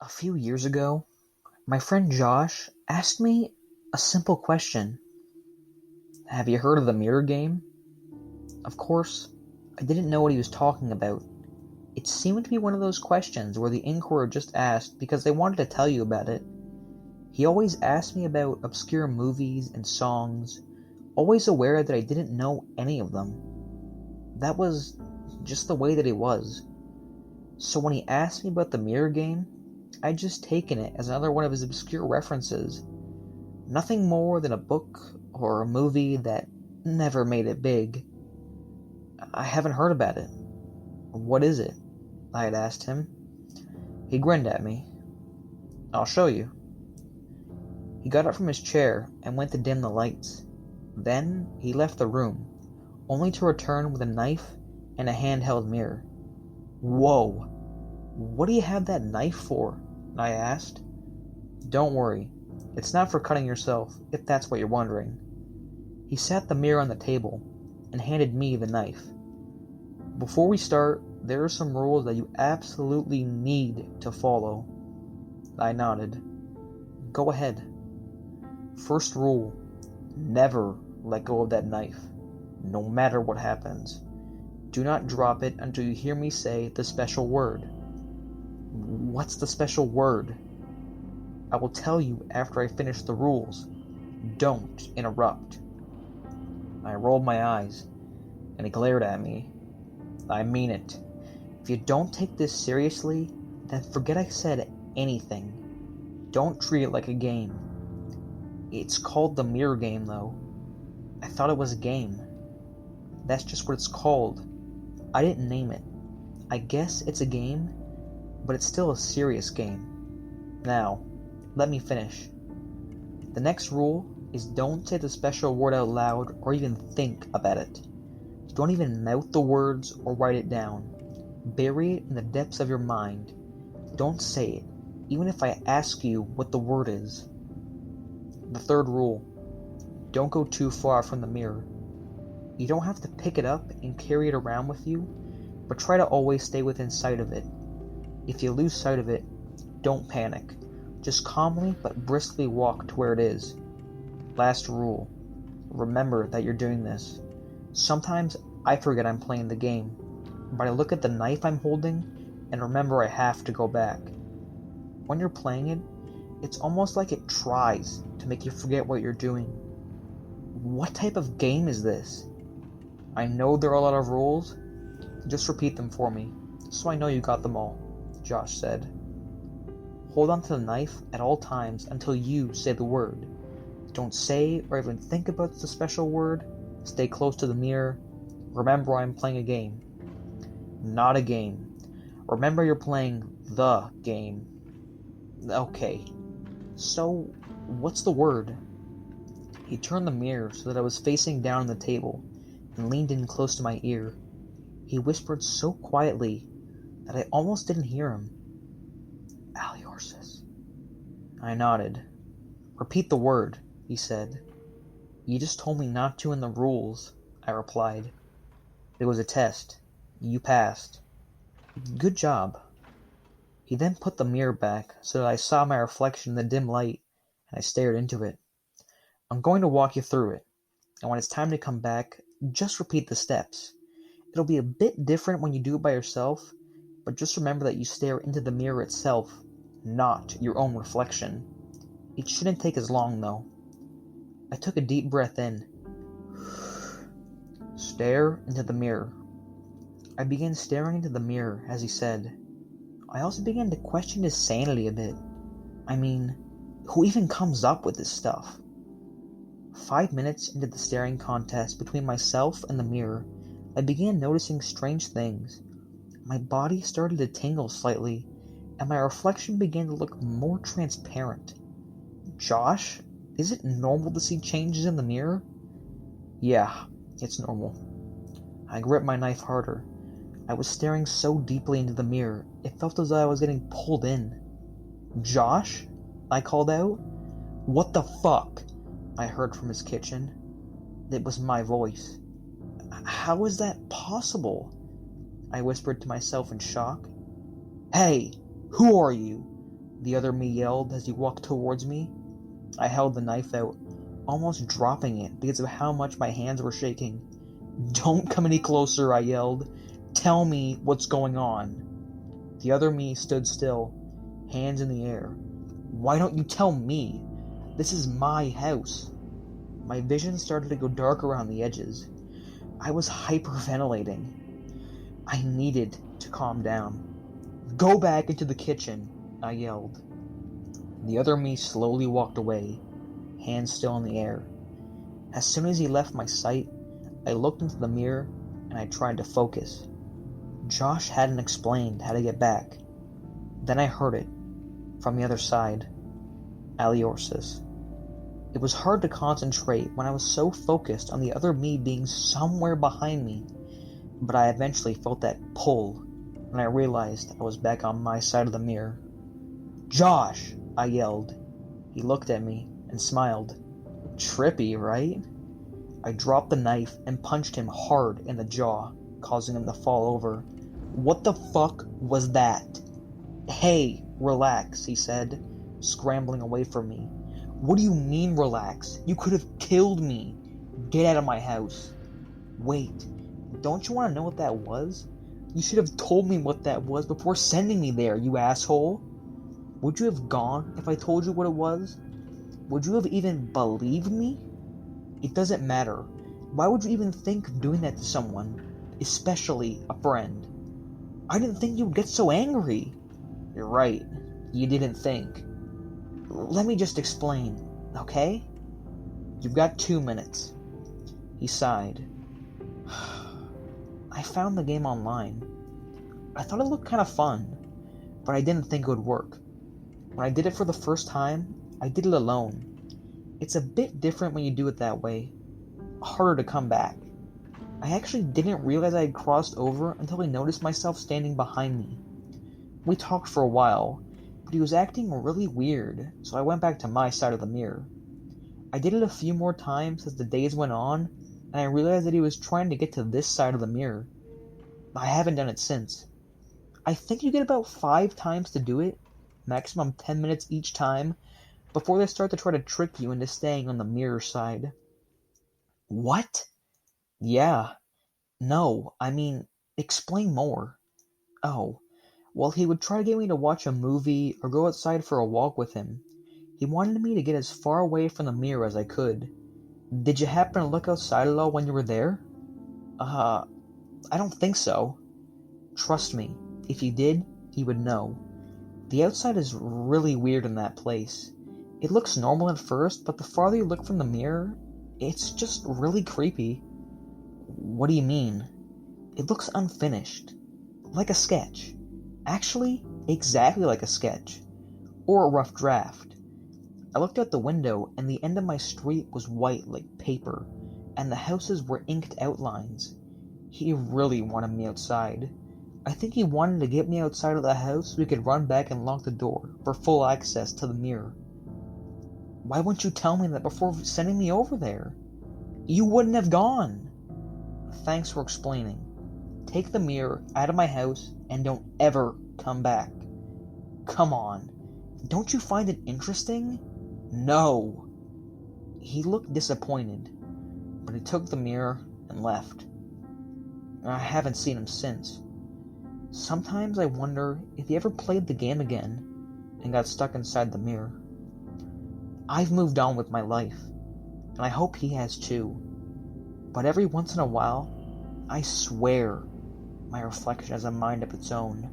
A few years ago, my friend Josh asked me a simple question. Have you heard of the mirror game? Of course, I didn't know what he was talking about. It seemed to be one of those questions where the inquirer just asked because they wanted to tell you about it. He always asked me about obscure movies and songs, always aware that I didn't know any of them. That was just the way that he was. So when he asked me about the mirror game, I'd just taken it as another one of his obscure references. Nothing more than a book or a movie that never made it big. I haven't heard about it. What is it? I had asked him. He grinned at me. I'll show you. He got up from his chair and went to dim the lights. Then he left the room, only to return with a knife and a handheld mirror. Whoa! What do you have that knife for? I asked. Don't worry, it's not for cutting yourself, if that's what you're wondering. He sat the mirror on the table and handed me the knife. Before we start, there are some rules that you absolutely need to follow. I nodded. Go ahead. First rule, never let go of that knife, no matter what happens. Do not drop it until you hear me say the special word. What's the special word? I will tell you after I finish the rules. Don't interrupt. I rolled my eyes, and he glared at me. I mean it. If you don't take this seriously, then forget I said anything. Don't treat it like a game. It's called the mirror game, though. I thought it was a game. That's just what it's called. I didn't name it. I guess it's a game, but it's still a serious game. Now, let me finish. The next rule is don't say the special word out loud or even think about it. Don't even mouth the words or write it down. Bury it in the depths of your mind. Don't say it, even if I ask you what the word is. The third rule, don't go too far from the mirror. You don't have to pick it up and carry it around with you, but try to always stay within sight of it. If you lose sight of it, don't panic. Just calmly but briskly walk to where it is. Last rule, remember that you're doing this. Sometimes I forget I'm playing the game, but I look at the knife I'm holding and remember I have to go back. When you're playing it, it's almost like it tries to make you forget what you're doing. What type of game is this? I know there are a lot of rules. Just repeat them for me, so I know you got them all, Josh said. Hold on to the knife at all times until you say the word. Don't say or even think about the special word. Stay close to the mirror. Remember I'm playing a game. Not a game. Remember you're playing the game. Okay. So, what's the word? He turned the mirror so that I was facing down on the table and leaned in close to my ear. He whispered so quietly that I almost didn't hear him. Aliorsis. I nodded. Repeat the word, he said. You just told me not to in the rules, I replied. It was a test. You passed. Good job. He then put the mirror back so that I saw my reflection in the dim light, and I stared into it. I'm going to walk you through it, and when it's time to come back, just repeat the steps. It'll be a bit different when you do it by yourself, but just remember that you stare into the mirror itself, not your own reflection. It shouldn't take as long, though. I took a deep breath in. Stare into the mirror. I began staring into the mirror as he said. I also began to question his sanity a bit. I mean, who even comes up with this stuff? 5 minutes into the staring contest between myself and the mirror, I began noticing strange things. My body started to tingle slightly, and my reflection began to look more transparent. Josh, is it normal to see changes in the mirror? Yeah, it's normal. I gripped my knife harder. I was staring so deeply into the mirror, it felt as though I was getting pulled in. Josh? I called out. What the fuck? I heard from his kitchen. It was my voice. How is that possible? I whispered to myself in shock. Hey, who are you? the other me yelled as he walked towards me. I held the knife out, almost dropping it because of how much my hands were shaking. "Don't come any closer," I yelled. "Tell me what's going on." The other me stood still, hands in the air. "Why don't you tell me? This is my house." My vision started to go dark around the edges. I was hyperventilating. I needed to calm down. "Go back into the kitchen," I yelled. The other me slowly walked away, hands still in the air. As soon as he left my sight, I looked into the mirror and I tried to focus. Josh hadn't explained how to get back. Then I heard it, from the other side. Aliorsis. It was hard to concentrate when I was so focused on the other me being somewhere behind me, but I eventually felt that pull, and I realized I was back on my side of the mirror. "Josh!" I yelled. He looked at me and smiled. Trippy, right? I dropped the knife and punched him hard in the jaw, causing him to fall over. "What the fuck was that?" "Hey, relax," he said, scrambling away from me. "What do you mean relax? You could have killed me. Get out of my house." "Wait, don't you want to know what that was? You should have told me what that was before sending me there, you asshole. Would you have gone if I told you what it was? Would you have even believed me? It doesn't matter. Why would you even think of doing that to someone, especially a friend? I didn't think you would get so angry." "You're right. You didn't think. Let me just explain, okay? You've got 2 minutes. He sighed. "I found the game online. I thought it looked kind of fun, but I didn't think it would work. When I did it for the first time, I did it alone. It's a bit different when you do it that way. Harder to come back. I actually didn't realize I had crossed over until I noticed myself standing behind me. We talked for a while, but he was acting really weird, so I went back to my side of the mirror. I did it a few more times as the days went on, and I realized that he was trying to get to this side of the mirror. I haven't done it since. I think you get about 5 times to do it, maximum 10 minutes each time, before they start to try to trick you into staying on the mirror side." "What?" "Yeah. No, I mean, explain more." "Oh, well, he would try to get me to watch a movie or go outside for a walk with him. He wanted me to get as far away from the mirror as I could. Did you happen to look outside at all when you were there?" I don't think so." "Trust me, if you did, you would know. The outside is really weird in that place. It looks normal at first, but the farther you look from the mirror, it's just really creepy." "What do you mean?" "It looks unfinished. Like a sketch. Actually, exactly like a sketch. Or a rough draft. I looked out the window, and the end of my street was white like paper, and the houses were inked outlines. He really wanted me outside. I think he wanted to get me outside of the house so we could run back and lock the door for full access to the mirror." "Why wouldn't you tell me that before sending me over there? You wouldn't have gone." "Thanks for explaining. Take the mirror out of my house and don't ever come back." "Come on. Don't you find it interesting?" "No." He looked disappointed, but he took the mirror and left. I haven't seen him since. Sometimes I wonder if he ever played the game again and got stuck inside the mirror. I've moved on with my life, and I hope he has too. But every once in a while, I swear, my reflection has a mind of its own.